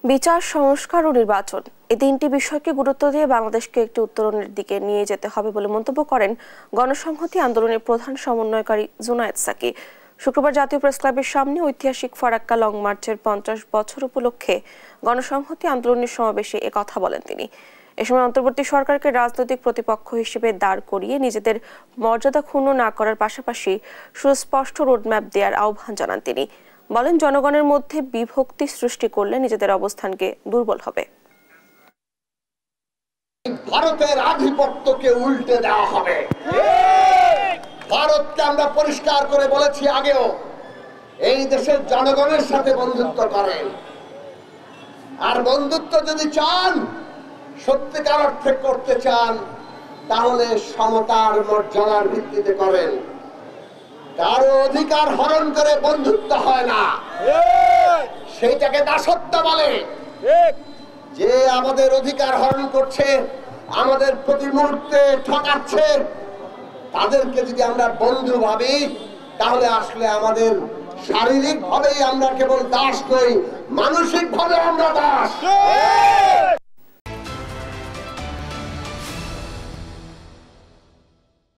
বিচার, সংস্কার ও নির্বাচন এই তিনটি বিষয়কে গুরুত্ব দিয়ে বাংলাদেশকে একটি উত্তরণের দিকে নিয়ে যেতে হবে বলে মন্তব্য করেন গণসংহতি আন্দোলনের প্রধান সমন্বয়কারী জুনায়েদ সাকি। শুক্রবার জাতীয় প্রেসক্লাবের সামনে ঐতিহাসিক ফারাক্কা লং মার্চের 50 বছর উপলক্ষে গণসংহতি আন্দোলনের সমাবেশে একথা বলেন তিনি। এ সময় অন্তর্বর্তী সরকারকে রাজনৈতিক প্রতিপক্ষ হিসেবে দাঁড় করিয়ে নিজেদের মর্যাদা ক্ষুণ্ণ না করার পাশাপাশি সুস্পষ্ট রোডম্যাপ দেওয়ার আহ্বান জানান তিনি। বলেন, জনগণের মধ্যে বিভক্তি সৃষ্টি করলে নিজেদের অবস্থানকে দুর্বল হবে। ভারতের আধিপত্যকে উল্টে দেওয়া হবে। ভারতকে আমরা পরিষ্কার করে বলেছি আগেও, এই দেশের জনগণের সাথে বন্ধুত্ব করেন, আর বন্ধুত্ব যদি চান, সত্যিকার অর্থে করতে চান, তাহলে সমতার মর্যাদার ভিত্তিতে করেন। কারো অধিকার হরণ করে বন্ধুত্ব হয় না, সেইটাকে দাসত্ব বলে। যে আমাদের অধিকার হরণ করছে, আমাদের প্রতি মুহূর্তে ঠকাচ্ছে, তাদেরকে যদি আমরা বন্ধু ভাবি, তাহলে আসলে আমাদের শারীরিক ভাবেই আমরা কেবল দাস নই, মানসিক ভাবে আমরা দাস।